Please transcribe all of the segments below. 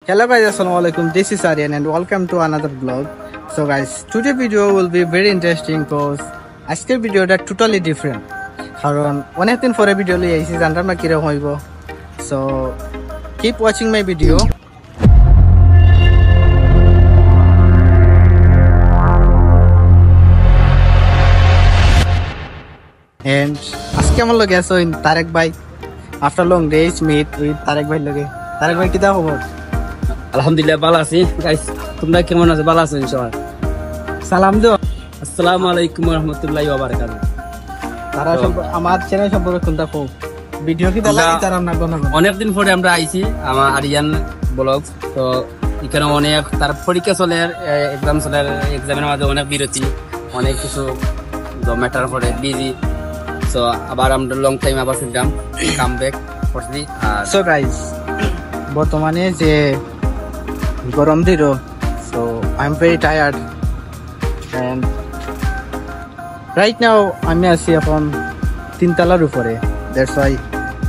Hello guys, assalamualaikum. This is Aryan and welcome to another vlog. So guys, today video will be very interesting because আজকের ভিডিওটা totally different. কারণ অনেকদিন পরে video লিয়ে আইছি জানতাম না কিরকম হইব. So keep watching my video. And আজকে আমার লগে আছো তারেক ভাই. After long days meet with Tarique ভাই লগে. তারেক ভাই কিটা খবর? আলহামদুলিল্লাহ ভালো আছি গাইস, তোমরা কেমন আছো? ভালো আছো ইনশাআল্লাহ? সালাম দাও। আসসালামু আলাইকুম ওয়া রাহমাতুল্লাহি ওয়া বারাকাতুহু। তারা আমার চ্যানেল সম্পর্কে কোনটা কও? ভিডিও কি দেলা দিতারাম না কোন না। অনেকদিন পরে আমরা আইছি আমার আরিয়ান ব্লগস। তো এখানে অনেক তার পরীক্ষা চলে, এক্সাম চলে, এক্সামের মাঝে অনেক বিরতি, অনেক কিছু ম্যাটার করে বিজি। সো আবার আমরা লং টাইম আবার ফিরলাম, কাম ব্যাক করছি। সো গাইস, বর্তমানে যে গরম দিন, so I am very tired and right now আমি আছি এখন তিনতলার উপরে। দ্যাটস ওয়াই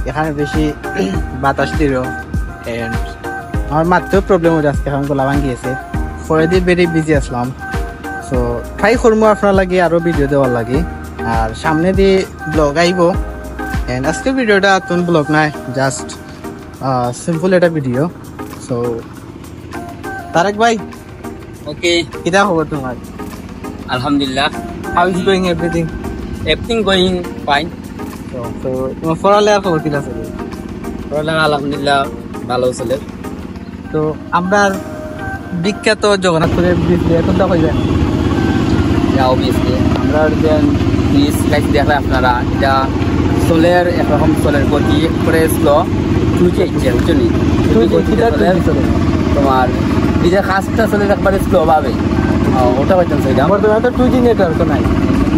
এখানে বেশি বাতাস দিল এন্ড আমার মাত্র প্রবলেম হয়ে যাচ্ছে, এখন গলা ভাঙিয়েছে। পরে দিয়ে ভেরি বিজি আসলাম। সো ট্রাই করবো আপনার লাগে আরও ভিডিও দেওয়ার লাগে, আর সামনে দিয়ে ব্লগ আইব। এন্ড আজকের ভিডিওটা তুমি ব্লগ নাই, জাস্ট সিম্পল একটা ভিডিও। সো তারেক ভাই, ওকে, কিটা খবর তোমার? আলহামদুলিল্লাহ। How is going everything? Everything going fine. তো তোমার পড়ালেখার খবর কিটা চলে? পড়ালেখা আলহামদুলিল্লাহ ভালো চলে। তো আপনার বিখ্যাত জগন্নাথপুরের ব্রিজ কোনটা কইবেন? অবভিয়াসলি আমরা ব্রিজ দেখলে আপনারা এটা সোলের একরকম সোলের গতি করে স্লো চুইকে ইচ্ছে বুঝলি। তোমার ব্রিজের কাজটা চলে একবারে স্লো ভাবে, ওটা পাইতাম সেটা। বর্তমানে তো 2G নেটওয়ার্ক নাই,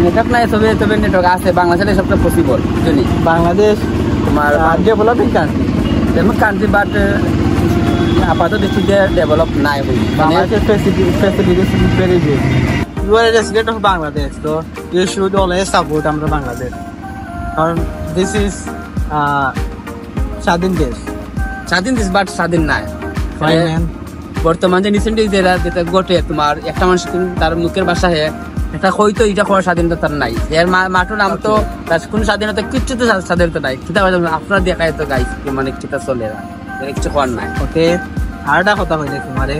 নেটওয়ার্ক নাই, তবে নেটওয়ার্ক আছে বাংলাদেশে, সবটা পসিবল বুঝলি। বাংলাদেশ তোমার developing country, develop country, but আপাতত দৃষ্টিতে ডেভেলপ নাই। বাংলাদেশের facilities very good. You are a resident of Bangladesh, so you should always support আমরা বাংলাদেশ, কারণ this is স্বাধীন দেশ। স্বাধীন দেশ বাট স্বাধীন নাই। বর্তমানে রিসেন্টলি যেটা ঘটে, তোমার একটা মানুষ তার মুখের ভাষায় এটা হয়তো এটা করার স্বাধীনতা তার নাই, এর মাঠের নাম তো তার কোনো স্বাধীনতা, কিচ্ছু তো স্বাধীনতা নাই। কিতা আপনার দেখায় তো গাইস মানে কিতা চলে কিছু করার নাই। ওকে, আর একটা কথা কইলে তোমারে,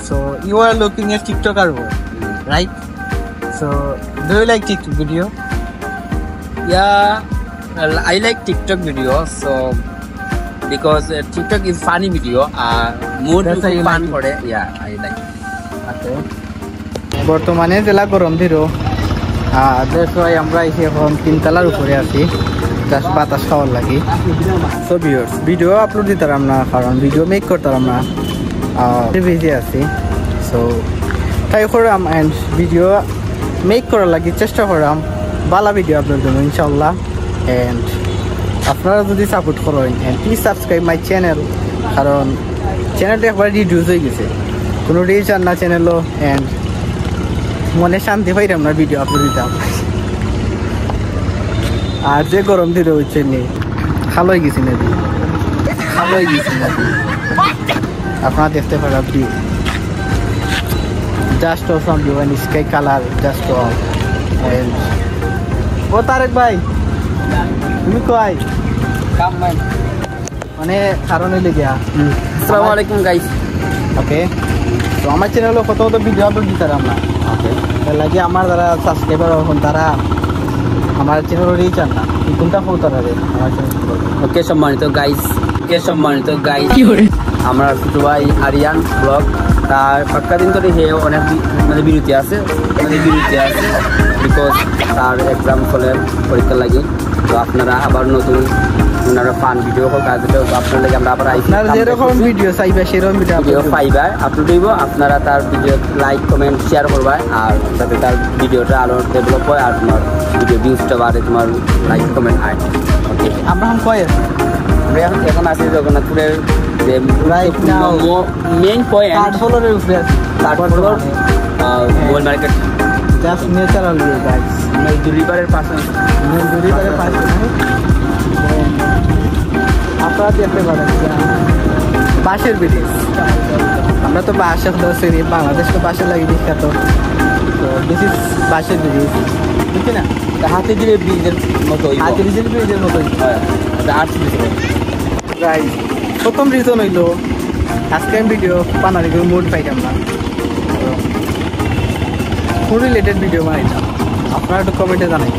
so you are looking at TikToker right? So do you like TikTok video? Yeah, I like TikTok video, so because TikTok is funny video, more fun for it. Yeah, I like it. Okay. বর্তমানে জেলা গরম দিরো, that's why আমরা এসে এখন তিনতলার উপরে আছি, just বাতাস খাওয়ার লাগি। সো ভিউয়ার্স, ভিডিও আপলোড দিতাম না, কারণ ভিডিও মেক করতাম না, বিজি আছি। সো ট্রাই করাম অ্যান্ড ভিডিও মেক করার লাগে চেষ্টা করাম, ভালো ভিডিও আপলোড করবো ইনশাল্লাহ। অ্যান্ড আপনারা যদি সাপোর্ট করেন and please subscribe my channel, কারণ চ্যানেলটা একবার রিডিউস হয়ে গেছে, কোনো রিচ আর না চ্যানেলও। অ্যান্ড মনে শান্তি পাইলাম না ভিডিও আপলোড দিতাম। আর যে গরম দিলে হচ্ছে নেই, ভালো হয়ে গেছি নাকি, ভালো হয়ে গেছি নাকি আপনারা দেখতে পারেন। আপনি just from you and sky color just on and ও তারেক ভাই তুমি কই কাম নাই মানে কারণে লেগে। আসসালামু আলাইকুম গাইস। ওকে, তো আমার চ্যানেলে কত কত ভিডিও আপলোড দিতাম না। ওকে, এর লাগে আমার যারা সাবস্ক্রাইবার এখন তারা আমার চ্যানেল রিচ আর না কোনটা ফটো রে আমার চ্যানেল। ওকে সম্মানিত গাইস, আমার ছোট ভাই আরিয়ান ব্লগ, তার কয়েকটা দিন ধরে অনেক মানে বিরতি আছে বিকজ তার এক্সাম চলে, পরীক্ষা লাগে। তো আপনারা আবার নতুন ওনারা ফান ভিডিও হোক কাজ হোক আপনার লাগে আমরা আবার যেরকম ভিডিও চাইবে সেরকম ভিডিও পাইবা আপলোড হইব। আপনারা তার ভিডিও লাইক কমেন্ট শেয়ার করবা, আর যাতে তার ভিডিওটা আরো ডেভেলপ হয়, আর তোমার ভিডিও ভিউজটা বাড়ে, তোমার লাইক কমেন্ট আয়। ওকে, আমরা এখন আছি জগন্নাথপুরের main point, Gol market, just natural view guys, রিভারের পাশে, আপনারা দেখতে পারেন বাঁশের ব্রিজ। আমরা তো বাঁশের চিনি, বাংলাদেশ তো বাঁশের লাগে বিখ্যাত। তো দিস ইজ বাঁশের ব্রিজ, বুঝছি না? হাতে দিলে ব্রিজের মতো হাতির ব্রিজের মতোই। Art bridge. গাইস, প্রথম রিজন হইলো আজকে আমি ভিডিও বানালে কোনো মুড পাইতাম না, ফুড রিলেটেড ভিডিও বানাইতাম। আপনারা একটু কমেন্টে জানাই।